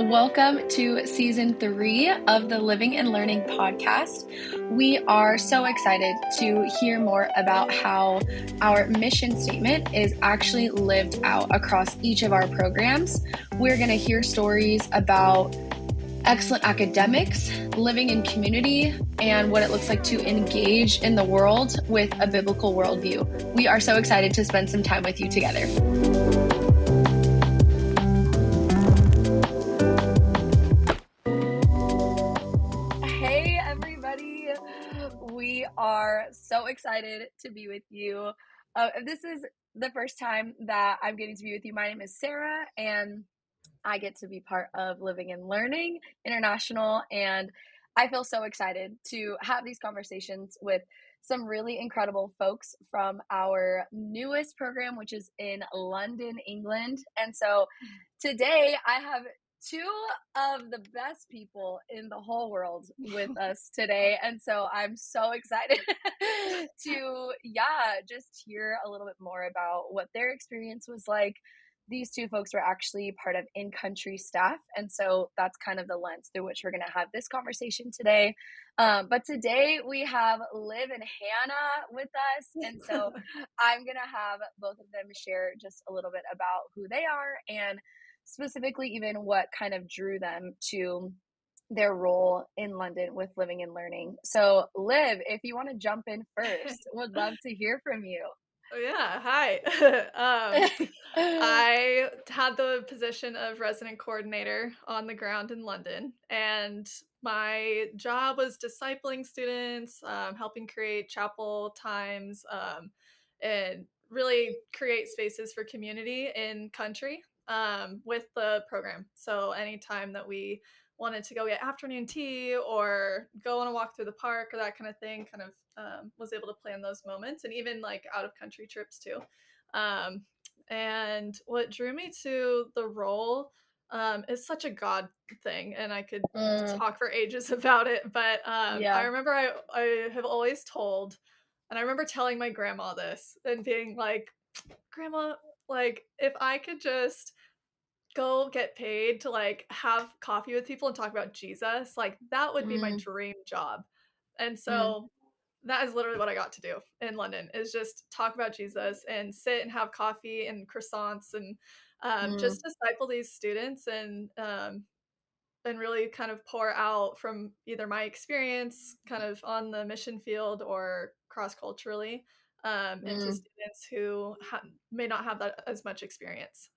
Welcome to season 3 of the Living and Learning podcast. We are so excited to hear more about how our mission statement is actually lived out across each of our programs. We're going to hear stories about excellent academics, living in community, and what it looks like to engage in the world with a biblical worldview. We are so excited to spend some time with you together. Hey, everybody. We are so excited to be with you. If this is the first time that I'm getting to be with you, my name is Sara, and I get to be part of Living and Learning International, and I feel so excited to have these conversations with some really incredible folks from our newest program, which is in London, England. And so today I have two of the best people in the whole world with us today. And so I'm so excited to, just hear a little bit more about what their experience was like. These two folks were actually part of in-country staff, and so that's kind of the lens through which we're going to have this conversation today. But today we have Liv and Hannah with us, and so I'm going to have both of them share just a little bit about who they are and specifically even what kind of drew them to their role in London with Living and Learning. So Liv, if you want to jump in first, would love to hear from you. Oh yeah, hi. I had the position of resident coordinator on the ground in London, and my job was discipling students, helping create chapel times, and really create spaces for community in country with the program. So anytime that we wanted to go get afternoon tea or go on a walk through the park or that kind of thing, kind of was able to plan those moments, and even like out of country trips too. And what drew me to the role is such a God thing, and I could talk for ages about it. But I remember I have always told, and I remember telling my grandma this and being like, Grandma, like if I could just go get paid to like have coffee with people and talk about Jesus, like that would be my dream job. And so that is literally what I got to do in London, is just talk about Jesus and sit and have coffee and croissants and just disciple these students and really kind of pour out from either my experience kind of on the mission field or cross-culturally into students who may not have that as much experience.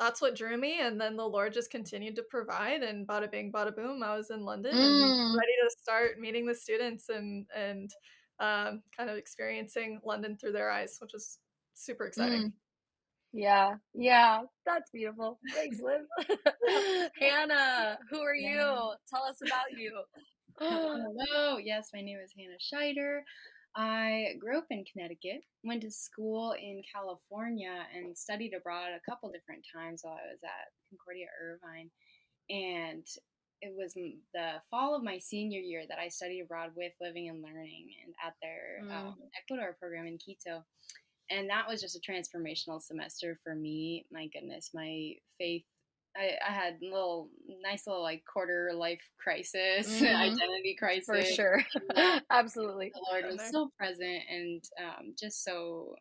That's what drew me, and then the Lord just continued to provide, and bada bing, bada boom, I was in London and ready to start meeting the students and kind of experiencing London through their eyes, which is super exciting. Yeah, that's beautiful. Thanks, Liv. Hannah, who are you? Tell us about you. Hello. Yes, my name is Hannah Scheider. I grew up in Connecticut, went to school in California, and studied abroad a couple different times while I was at Concordia Irvine. And it was the fall of my senior year that I studied abroad with Living and Learning and at their Ecuador program in Quito. And that was just a transformational semester for me. My goodness, my faith. I had nice little like quarter life crisis, identity crisis. For sure. Absolutely. The Lord was so present and just so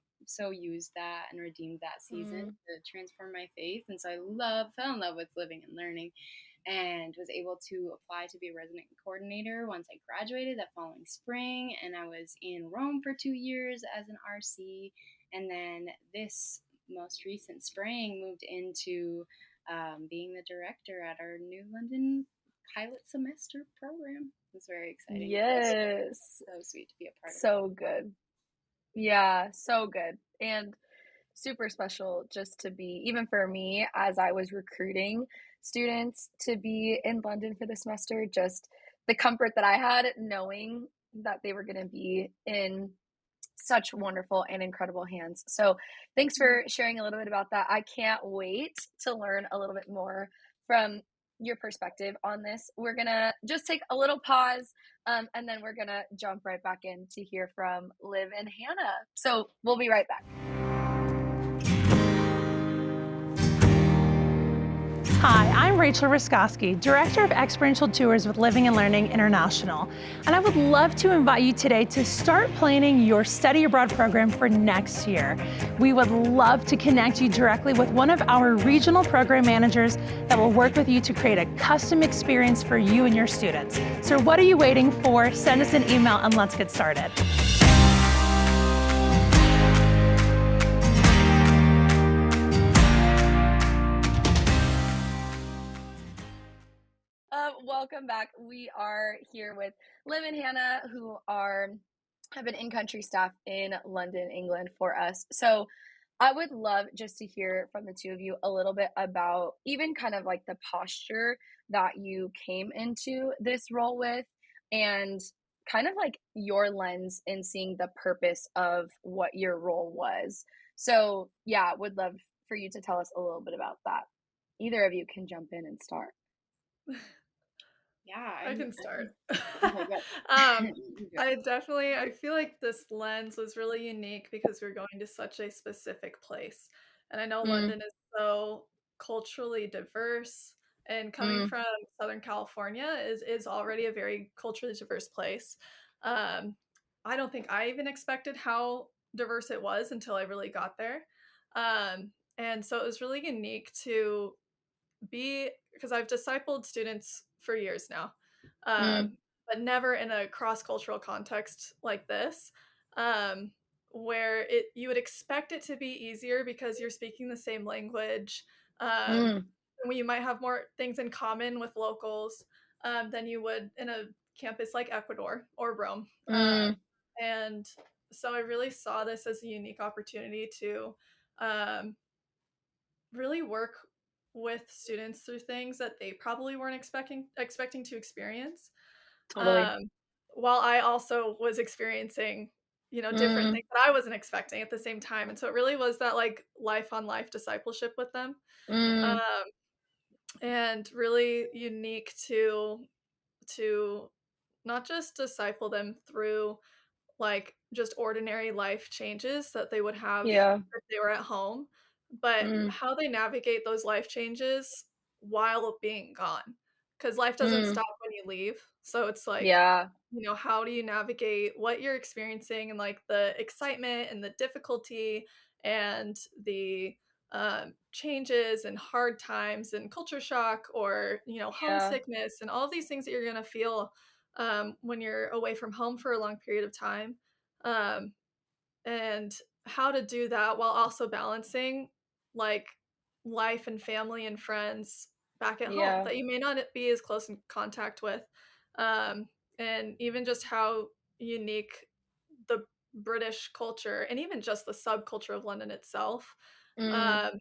used that and redeemed that season to transform my faith. And so I fell in love with Living and Learning and was able to apply to be a resident coordinator once I graduated that following spring. And I was in Rome for 2 years as an RC. And then this most recent spring moved into being the director at our new London pilot semester program. It was very exciting. Yes. So sweet to be a part of. So good. Yeah, so good. And super special just to be, even for me, as I was recruiting students to be in London for the semester, just the comfort that I had knowing that they were going to be in such wonderful and incredible hands. So thanks for sharing a little bit about that. I can't wait to learn a little bit more from your perspective on this. We're going to just take a little pause and then we're going to jump right back in to hear from Liv and Hannah. So we'll be right back. Hi, I'm Rachel Ruskowski, Director of Experiential Tours with Living and Learning International, and I would love to invite you today to start planning your study abroad program for next year. We would love to connect you directly with one of our regional program managers that will work with you to create a custom experience for you and your students. So what are you waiting for? Send us an email and let's get started. Welcome back. We are here with Liv and Hannah, who have been in-country staff in London, England for us. So I would love just to hear from the two of you a little bit about even kind of like the posture that you came into this role with, and kind of like your lens in seeing the purpose of what your role was. So yeah, would love for you to tell us a little bit about that. Either of you can jump in and start. Yeah, I can start. Okay, I feel like this lens was really unique because we're going to such a specific place. And I know London is so culturally diverse, and coming from Southern California is already a very culturally diverse place. Um, I don't think I even expected how diverse it was until I really got there. And so it was really unique to be, because I've discipled students for years now, but never in a cross-cultural context like this, where you would expect it to be easier because you're speaking the same language, and you might have more things in common with locals than you would in a campus like Ecuador or Rome. And so I really saw this as a unique opportunity to um, really work with students through things that they probably weren't expecting to experience. Totally. While I also was experiencing, different things that I wasn't expecting at the same time. And so it really was that like life on life discipleship with them. Um, and really unique to not just disciple them through like just ordinary life changes that they would have Yeah. if they were at home, but how they navigate those life changes while being gone. Because life doesn't stop when you leave. So it's like, Yeah. how do you navigate what you're experiencing and like the excitement and the difficulty and the changes and hard times and culture shock or, Yeah. homesickness and all of these things that you're going to feel when you're away from home for a long period of time. Um, and how to do that while also balancing like life and family and friends back at home Yeah. that you may not be as close in contact with. Um, and even just how unique the British culture and even just the subculture of London itself um,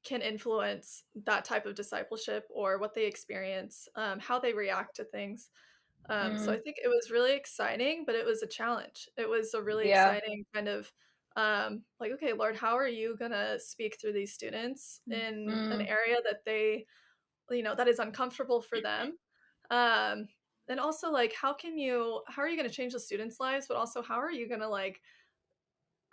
can influence that type of discipleship or what they experience, how they react to things. So I think it was really exciting, but it was a challenge. It was a really Yeah. exciting kind of like, okay, Lord, how are you going to speak through these students in an area that that is uncomfortable for them? Um, and also like, how are you going to change the students' lives, but also how are you going to like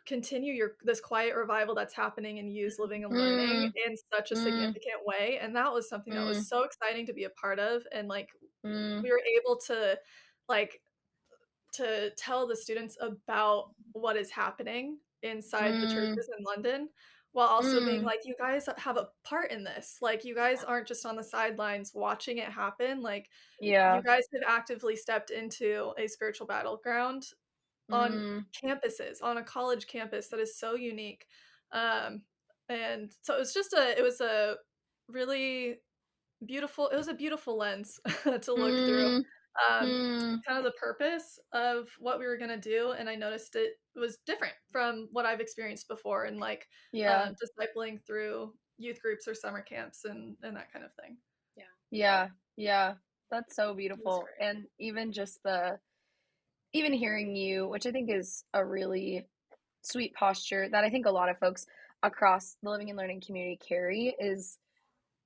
continue this quiet revival that's happening in youth living and learning in such a significant way? And that was something that was so exciting to be a part of. And like, we were able to like to tell the students about what is happening inside the churches in London while also being like, you guys have a part in this. Like, you guys aren't just on the sidelines watching it happen. Like, you Yeah. guys have actively stepped into a spiritual battleground on campuses, on a college campus that is so unique. Um, and so it was a really it was a beautiful lens to look through. Kind of the purpose of what we were gonna do, and I noticed it was different from what I've experienced before, and like Yeah. discipling through youth groups or summer camps and that kind of thing. Yeah. Yeah. That's so It was beautiful. great. And even just even hearing you, which I think is a really sweet posture that I think a lot of folks across the living and learning community carry, is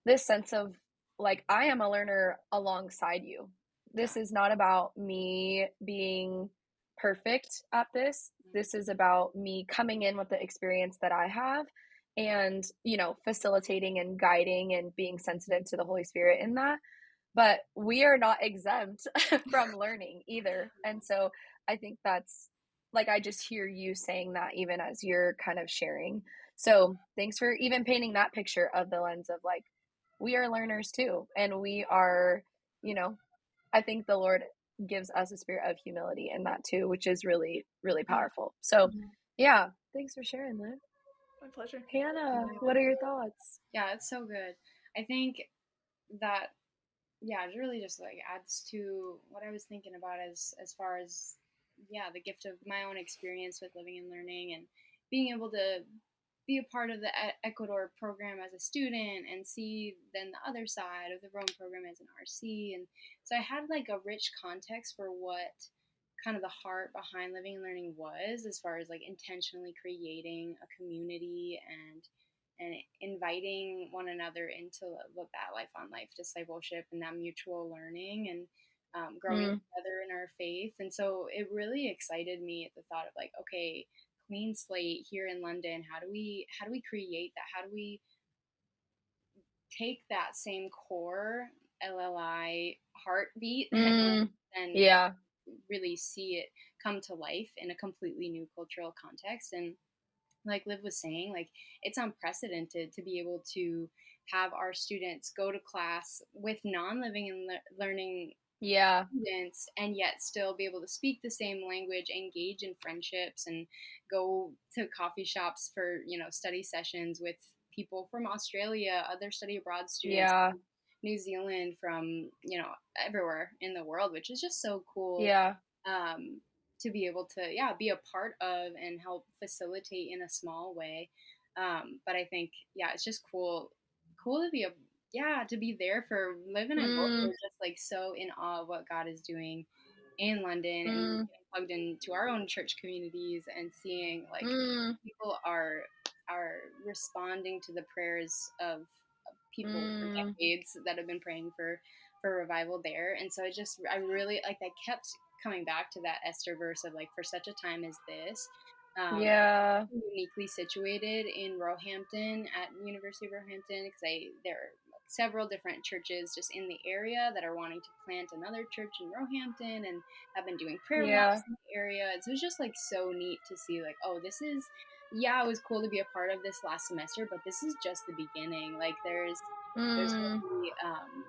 this sense of like, I am a learner alongside you. This is not about me being perfect at this. This is about me coming in with the experience that I have and, facilitating and guiding and being sensitive to the Holy Spirit in that. But we are not exempt from learning either. And so I think that's like, I just hear you saying that even as you're kind of sharing. So thanks for even painting that picture of the lens of like, we are learners too. And we are, I think the Lord gives us a spirit of humility in that too, which is really, really powerful. So yeah, thanks for sharing that. My pleasure. Hannah, what are your thoughts? Yeah, it's so good. I think that, it really just like adds to what I was thinking about as far as, the gift of my own experience with living and learning and being able to be a part of the Ecuador program as a student and see then the other side of the Rome program as an RC. And so I had like a rich context for what kind of the heart behind living and learning was, as far as like intentionally creating a community and inviting one another into that life on life discipleship and that mutual learning and growing together in our faith. And so it really excited me at the thought of like, okay, clean slate here in London. How do we create that? How do we take that same core L&LI heartbeat and really see it come to life in a completely new cultural context? And like Liv was saying, like it's unprecedented to be able to have our students go to class with non-living and learning students and yet still be able to speak the same language, engage in friendships, and go to coffee shops for study sessions with people from Australia, other study abroad students from New Zealand, from everywhere in the world, which is just so cool. To be able to be a part of and help facilitate in a small way. But I think it's just cool to be to be there for living and both. We're just like so in awe of what God is doing in London and getting plugged into our own church communities and seeing like people are responding to the prayers of people for decades that have been praying for revival there. And so I really like that kept coming back to that Esther verse of like, for such a time as this. Uniquely situated in Roehampton, at University of Roehampton, because there are several different churches just in the area that are wanting to plant another church in Roehampton and have been doing prayer walks in the area. And so it's just like so neat to see like, oh, this is it was cool to be a part of this last semester, but this is just the beginning. Like there's really,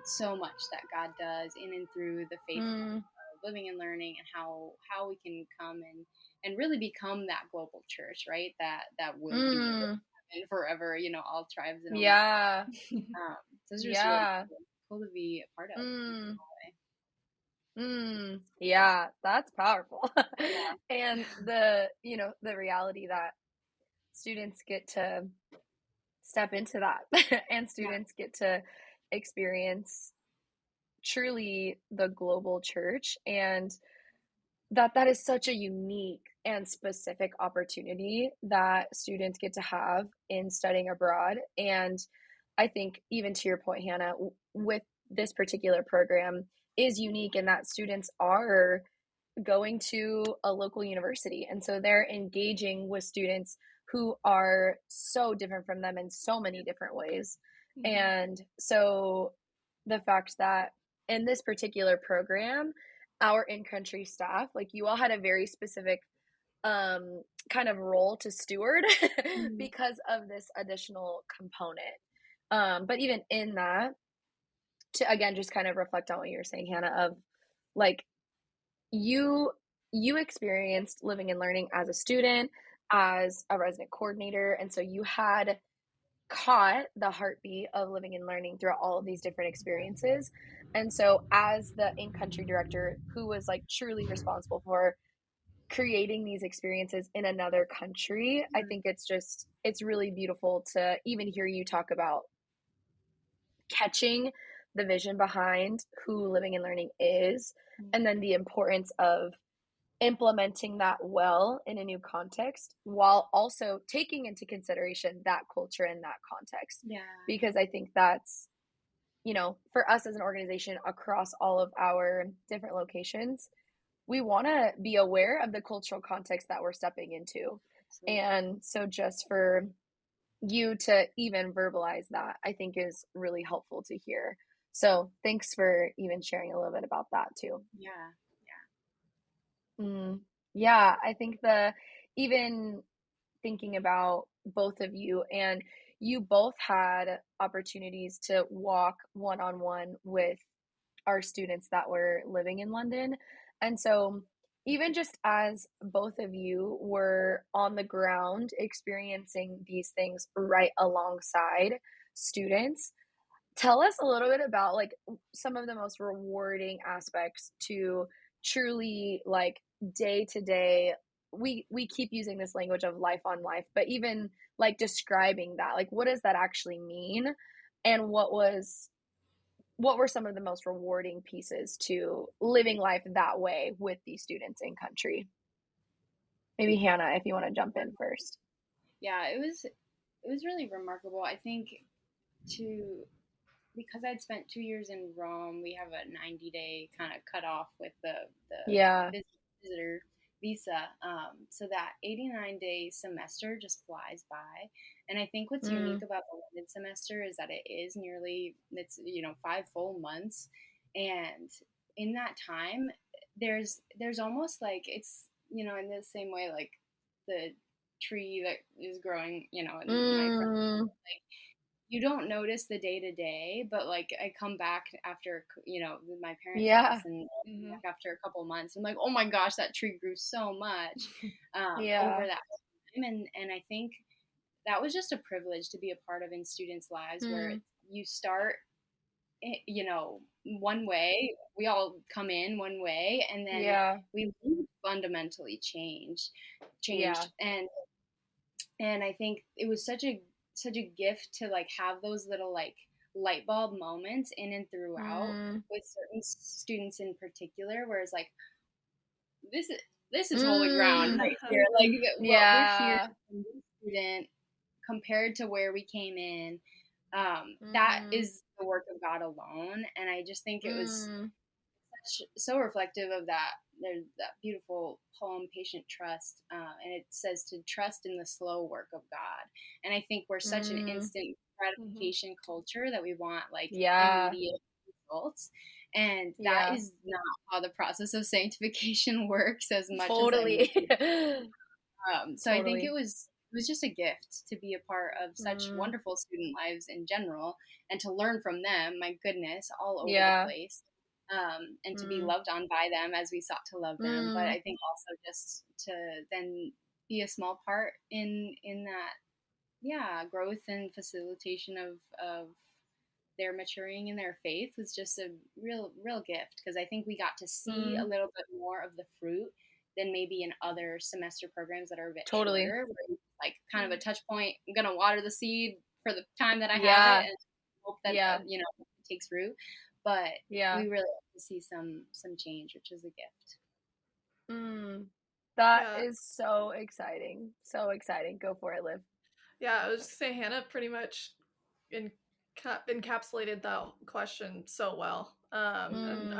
so much that God does in and through the faith of living and learning, and how we can come and really become that global church, right? That will be forever, all tribes and all. So it's just really cool to be a part of. Yeah, that's powerful. And the reality that students get to step into that and students get to experience truly the global church, and that is such a unique and specific opportunity that students get to have in studying abroad. And I think even to your point, Hannah, with this particular program is unique in that students are going to a local university. And so they're engaging with students who are so different from them in so many different ways. And so the fact that in this particular program, our in-country staff, like you all had a very specific kind of role to steward because of this additional component. But even in that, to again just kind of reflect on what you were saying, Hannah, of like you experienced living and learning as a student, as a resident coordinator, and so you had caught the heartbeat of living and learning throughout all of these different experiences. And so as the in-country director who was like truly responsible for creating these experiences in another country, I think it's really beautiful to even hear you talk about catching the vision behind who living and learning is, and then the importance of implementing that well in a new context while also taking into consideration that culture and that context. Because I think that's, for us as an organization across all of our different locations, we want to be aware of the cultural context that we're stepping into. Absolutely. And so just for you to even verbalize that, I think is really helpful to hear. So thanks for even sharing a little bit about that too. Yeah. Yeah, I think even thinking about both of you, and you both had opportunities to walk one on one with our students that were living in London. And so, even just as both of you were on the ground experiencing these things right alongside students, tell us a little bit about like some of the most rewarding aspects to truly like day to day. We keep using this language of life on life, but even like describing that, like what does that actually mean? And what were some of the most rewarding pieces to living life that way with these students in country? Maybe Hannah, if you want to jump in first. Yeah, it was really remarkable. I think to because I'd spent 2 years in Rome, we have a 90-day kind of cutoff with Yeah. the visitor visa. So that 89-day semester just flies by. And I think what's unique about the London semester is that it's 5 full months. And in that time, there's almost like it's, in the same way, like the tree that is growing, in my friend, like, you don't notice the day to day, but like I come back after, my parents' house Yeah. and back after a couple months. I'm like, oh my gosh, that tree grew so much over Yeah. that time. And I think that was just a privilege to be a part of in students' lives where you start, one way, we all come in one way, and then Yeah. we leave fundamentally changed. Yeah. And I think it was such a gift to like have those little like light bulb moments in and throughout with certain students in particular, where it's like this is holy ground right here. Like what we're here Yeah. from this student compared to where we came in, that is the work of God alone. And I just think it was so reflective of that. There's that beautiful poem, Patient Trust, and it says to trust in the slow work of God. And I think we're such an instant gratification culture that we want like Yeah. immediate results. And that Yeah. is not how the process of sanctification works as much as I Totally. mean. So I think it Totally. was just a gift to be a part of such wonderful student lives in general and to learn from them. My goodness, all over the Yeah. place. And to be loved on by them as we sought to love them. But I think also just to then be a small part in that, growth and facilitation of their maturing in their faith was just a real gift, because I think we got to see a little bit more of the fruit than maybe in other semester programs that are a bit Totally. shorter, where it's like kind of a touch point. I'm gonna water the seed for the time that I have Yeah. it and hope that Yeah. it takes root. But Yeah. we really got to see some change, which is a gift. That is so exciting. So exciting. Go for it, Liv. Yeah, I was just saying Hannah pretty much encapsulated that question so well. And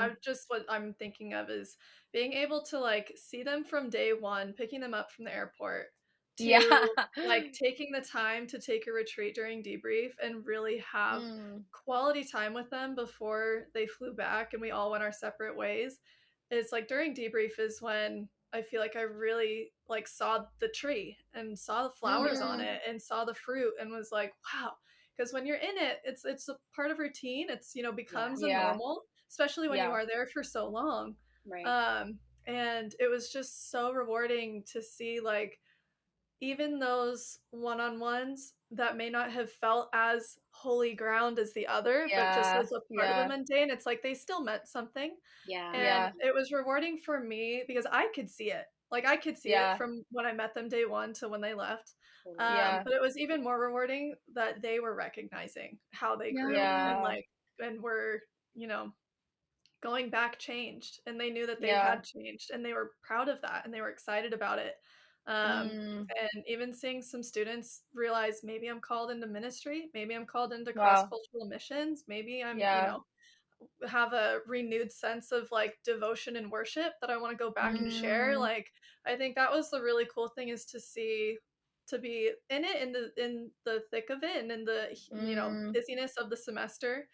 what I'm thinking of is being able to like see them from day one, picking them up from the airport, to like taking the time to take a retreat during debrief and really have quality time with them before they flew back and we all went our separate ways. It's like during debrief is when I feel like I really like saw the tree and saw the flowers on it and saw the fruit and was like, wow. Because when you're in it, it's a part of routine. It's, becomes a normal, especially when you are there for so long. Right. And it was just so rewarding to see like even those one-on-ones that may not have felt as holy ground as the other, but just as a part of the mundane, it's like they still meant something. And it was rewarding for me because I could see it. Like I could see it from when I met them day one to when they left. But it was even more rewarding that they were recognizing how they grew and were, going back changed, and they knew that they had changed and they were proud of that and they were excited about it. And even seeing some students realize maybe I'm called into ministry, maybe I'm called into cross-cultural missions, maybe I'm, have a renewed sense of like devotion and worship that I want to go back and share. Like, I think that was the really cool thing, is to see to be in it, in the thick of it, and in the busyness of the semester,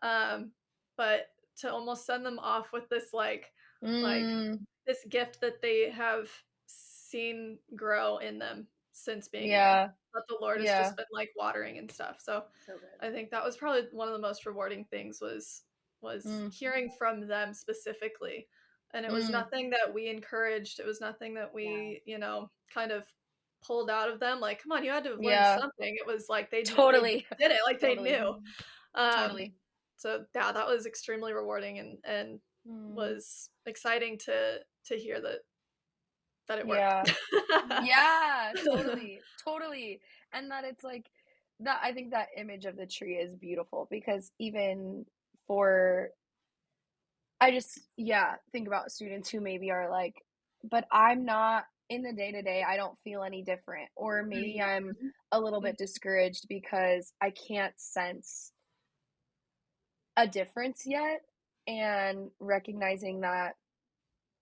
but to almost send them off with this like this gift that they have seen grow in them since being there, that the Lord has just been like watering and stuff. So I think that was probably one of the most rewarding things was hearing from them specifically. And it was nothing that we encouraged. It was nothing that we, kind of pulled out of them. Like, come on, you had to have learned something. It was like they did it, like they knew. So yeah, that was extremely rewarding and was exciting to hear that it worked. Yeah, totally. And that it's like that, I think that image of the tree is beautiful because even for, I just, think about students who maybe are like, but I'm not in the day to day, I don't feel any different. Or maybe I'm a little bit discouraged because I can't sense a difference yet. And recognizing that,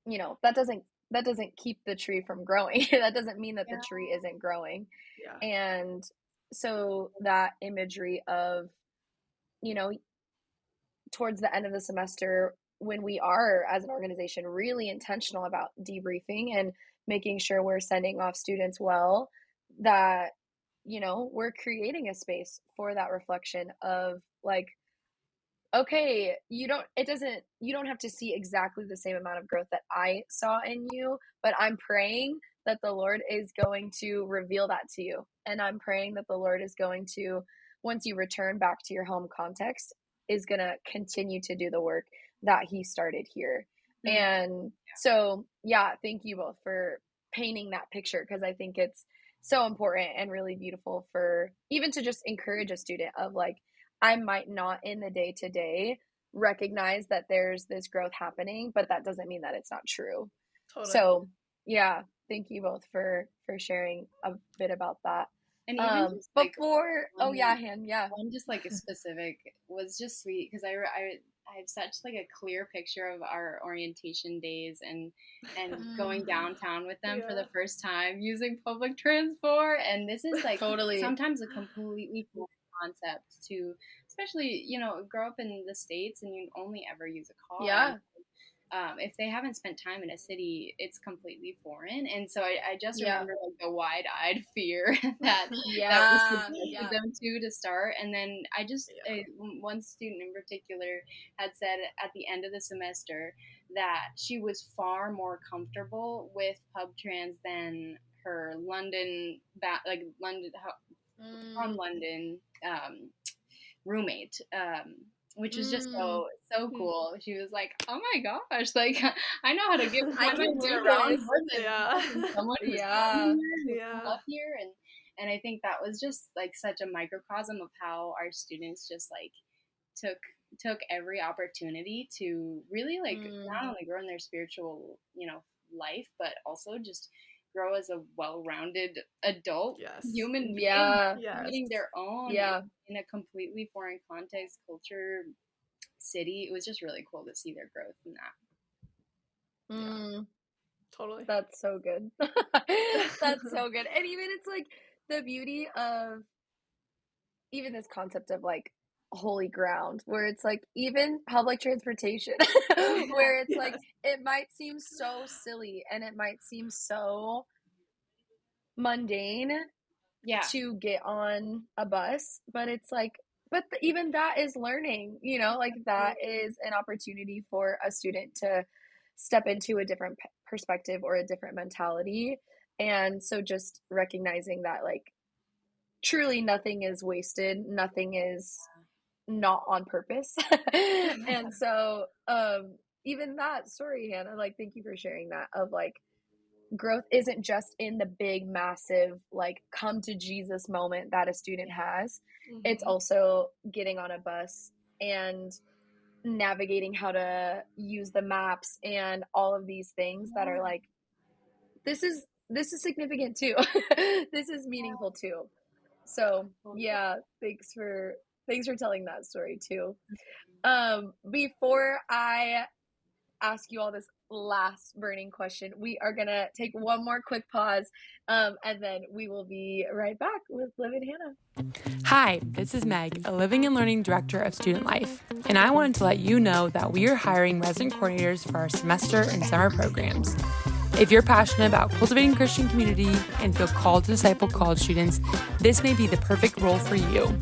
that doesn't keep the tree from growing. That doesn't mean that the tree isn't growing. And so that imagery of, towards the end of the semester, when we are as an organization really intentional about debriefing and making sure we're sending off students well, that we're creating a space for that reflection of like, okay, you don't have to see exactly the same amount of growth that I saw in you, but I'm praying that the Lord is going to reveal that to you. And I'm praying that the Lord is going to, once you return back to your home context, is going to continue to do the work that he started here. And so, thank you both for painting that picture, because I think it's so important and really beautiful for even to just encourage a student of like, I might not in the day to day recognize that there's this growth happening, but that doesn't mean that it's not true. Totally. So thank you both for sharing a bit about that. And even just like before, one just like a specific was just sweet because I have such like a clear picture of our orientation days and going downtown with them for the first time using public transport, and this is like sometimes a completely foreign concept to, especially grow up in the States and you only ever use a car. If they haven't spent time in a city, it's completely foreign. And so I just remember like the wide-eyed fear that was them to start. And then one student in particular had said at the end of the semester that she was far more comfortable with pub trans than her from London roommate. Which is just so cool. She was like, "Oh my gosh! Like I know how to get my way around someone who's up here." And I think that was just like such a microcosm of how our students just like took every opportunity to really like not only grow in their spiritual life, but also just grow as a well-rounded adult human being, creating their own in a completely foreign context, culture, city. It was just really cool to see their growth in that. Totally. That's so good. That's so good. And even it's like the beauty of even this concept of like holy ground, where it's like even public transportation where it's like it might seem so silly and it might seem so mundane to get on a bus, but it's like even that is learning, like that is an opportunity for a student to step into a different perspective or a different mentality. And so just recognizing that like truly nothing is wasted, nothing is not on purpose. And so even that story, Hannah, like thank you for sharing that, of like growth isn't just in the big massive like come to Jesus moment that a student has. It's also getting on a bus and navigating how to use the maps and all of these things that are like this is significant too. This is meaningful too. So thanks for telling that story too. Before I ask you all this last burning question. We are going to take one more quick pause, and then we will be right back with Liv and Hannah. Hi, this is Meg, a Living and Learning Director of Student Life, and I wanted to let you know that we are hiring resident coordinators for our semester and summer programs. If you're passionate about cultivating Christian community and feel called to disciple college students, this may be the perfect role for you.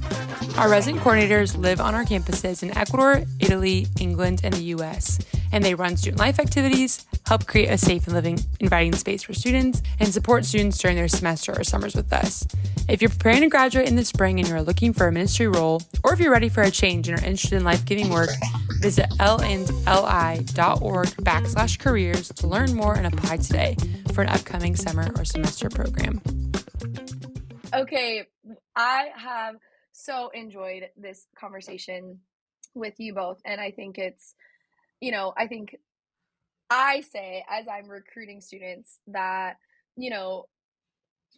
Our resident coordinators live on our campuses in Ecuador, Italy, England, and the US, and they run student life activities, help create a safe and inviting space for students, and support students during their semester or summers with us. If you're preparing to graduate in the spring and you're looking for a ministry role, or if you're ready for a change and are interested in life-giving work, visit L&LI.org/careers to learn more and apply today for an upcoming summer or semester program. Okay, I have so enjoyed this conversation with you both, and I think it's, I think I say as I'm recruiting students that,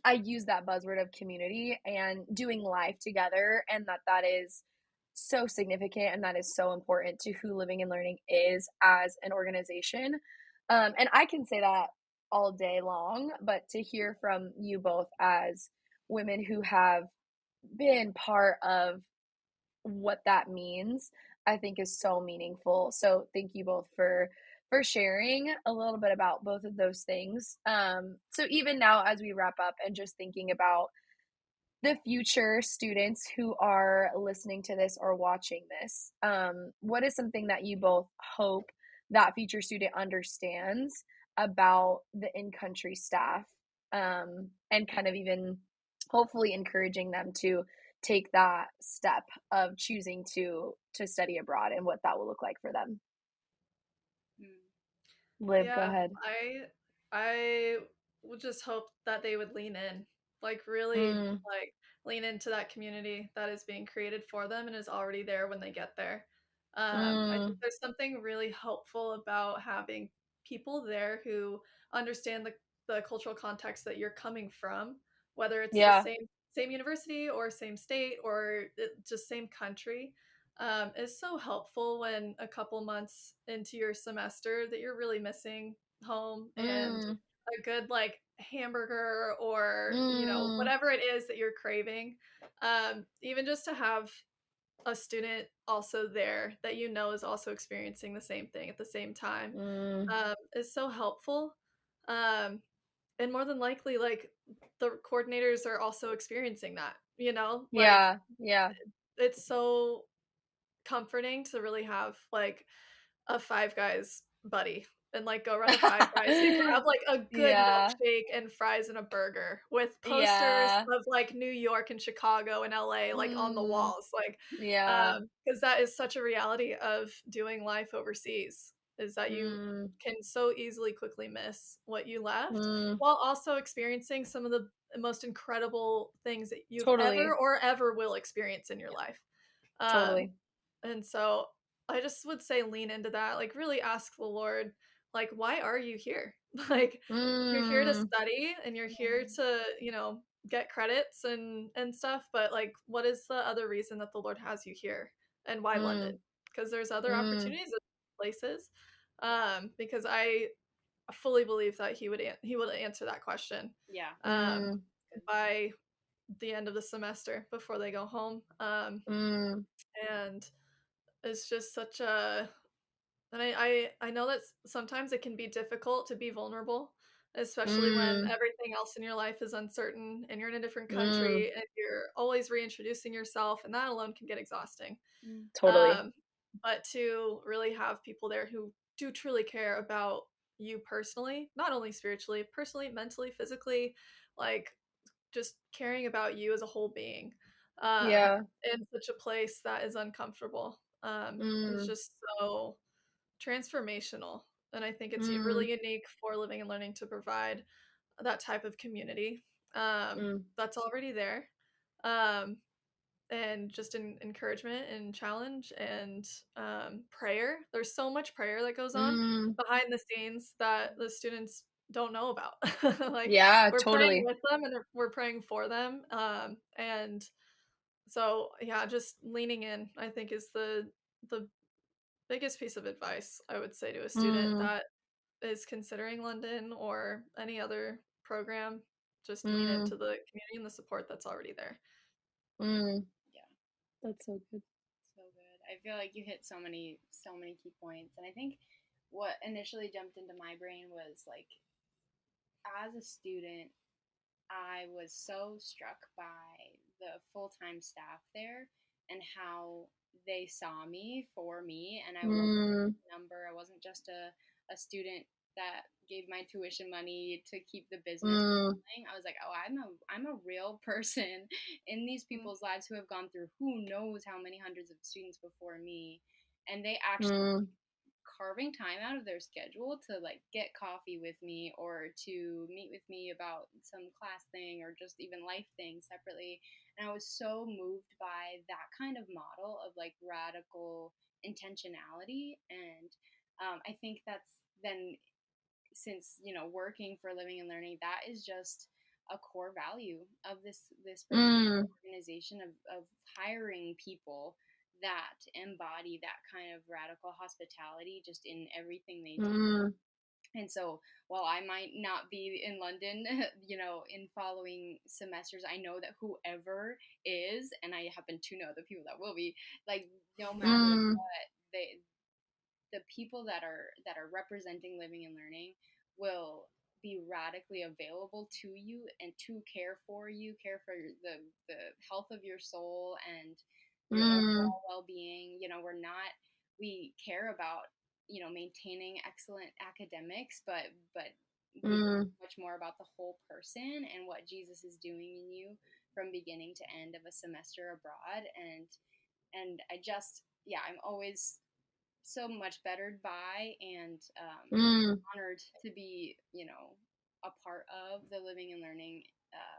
I use that buzzword of community and doing life together, and that is so significant and that is so important to who Living and Learning is as an organization. And I can say that all day long, but to hear from you both as women who have been part of what that means, I think is so meaningful. So thank you both for sharing a little bit about both of those things. So even now as we wrap up and just thinking about the future students who are listening to this or watching this, what is something that you both hope that future student understands about the in-country staff, and kind of even hopefully encouraging them to take that step of choosing to study abroad and what that will look like for them? Liv, go Yeah, ahead. I would just hope that they would lean in, like really like lean into that community that is being created for them and is already there when they get there. I think there's something really helpful about having people there who understand the cultural context that you're coming from, whether it's the Yeah. same university or same state or just same country. Is so helpful when a couple months into your semester that you're really missing home and a good like hamburger or whatever it is that you're craving. Even just to have a student also there that is also experiencing the same thing at the same time is so helpful. And more than likely, like the coordinators are also experiencing that, like Yeah. it's so comforting to really have like a Five Guys buddy and like go run to Five Guys and grab like a good Yeah. milkshake and fries and a burger with posters Yeah. of like New York and Chicago and LA like on the walls, like Yeah. because that is such a reality of doing life overseas, is that you can so easily quickly miss what you left while also experiencing some of the most incredible things that you've Totally. ever will experience in your life. Totally. And so I just would say lean into that, like really ask the Lord, like, why are you here? Like you're here to study and you're here to, get credits and stuff, but like what is the other reason that the Lord has you here and why London? Because there's other opportunities in places. Because I fully believe that he would answer that question. Yeah. By the end of the semester before they go home. And it's just such a and I know that sometimes it can be difficult to be vulnerable, especially when everything else in your life is uncertain and you're in a different country and you're always reintroducing yourself, and that alone can get exhausting. Totally. But to really have people there who do truly care about you personally, not only spiritually, personally, mentally, physically, like just caring about you as a whole being, Yeah. in such a place that is uncomfortable, is just so transformational. And I think it's really unique for Living and Learning to provide that type of community that's already there. Um, and just encouragement and challenge and prayer. There's so much prayer that goes on behind the scenes that the students don't know about. Like Yeah, we're praying totally. with them and we're praying for them. And so yeah, just leaning in, I think, is the biggest piece of advice I would say to a student, that is considering London or any other program, just lean into the community and the support that's already there. Yeah, that's so good. So good. I feel like you hit so many key points, and I think what initially jumped into my brain was like, as a student, I was so struck by the full-time staff there and how they saw me for me, and I wasn't a number. I wasn't just a student that gave my tuition money to keep the business going. I was like, oh, I'm a real person in these people's lives who have gone through who knows how many hundreds of students before me, and they actually carving time out of their schedule to like get coffee with me or to meet with me about some class thing or just even life things separately. And I was so moved by that kind of model of like radical intentionality. And I think that's then, since, you know, working for Living and Learning, that is just a core value of this organization of hiring people that embody that kind of radical hospitality just in everything they do. And so while I might not be in London, you know, in following semesters, I know that whoever is, and I happen to know the people that will be, like, no matter what, the people that are representing Living and Learning will be radically available to you and to care for the health of your soul and your overall well-being. You know, we care about, you know, maintaining excellent academics, but much more about the whole person and what Jesus is doing in you from beginning to end of a semester abroad. And I just, I'm always so much bettered by and honored to be, you know, a part of the Living and Learning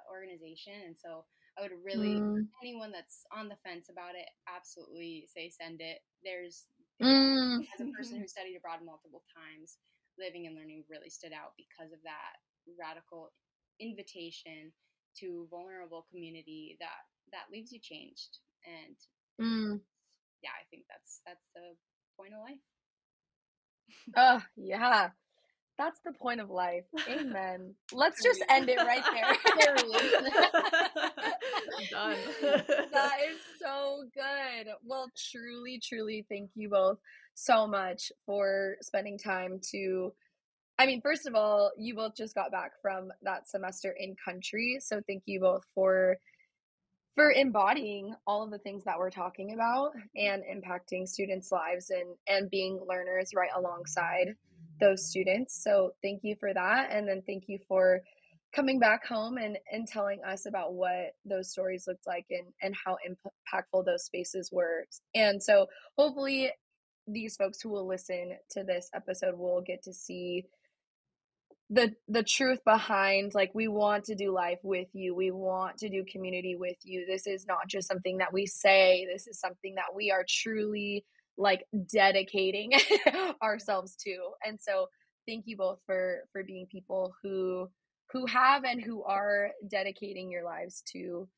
organization. And so I would really, anyone that's on the fence about it, absolutely say send it. There's, as a person who studied abroad multiple times, Living and Learning really stood out because of that radical invitation to vulnerable community that leaves you changed. And I think that's the point of life. Oh, yeah. That's the point of life. Amen. Let's just end it right there. Done. That is so good. Well, truly, truly, thank you both so much for spending time to, I mean, first of all, you both just got back from that semester in country. So thank you both for embodying all of the things that we're talking about and impacting students' lives and being learners right alongside those students. So thank you for that. And then thank you for coming back home and telling us about what those stories looked like and how impactful those spaces were. And so hopefully these folks who will listen to this episode will get to see the truth behind, like, we want to do life with you. We want to do community with you. This is not just something that we say. This is something that we are truly like dedicating ourselves to. And so thank you both for being people who have and who are dedicating your lives to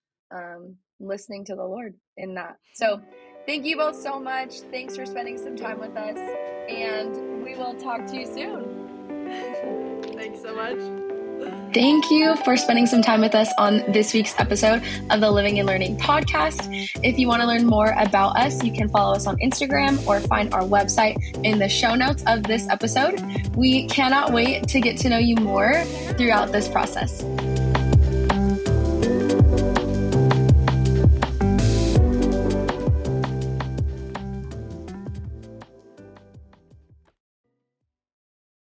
listening to the Lord in that. So thank you both so much. Thanks for spending some time with us, and we will talk to you soon. Thanks so much. Thank you for spending some time with us on this week's episode of the Living and Learning podcast. If you want to learn more about us, you can follow us on Instagram or find our website in the show notes of this episode. We cannot wait to get to know you more throughout this process.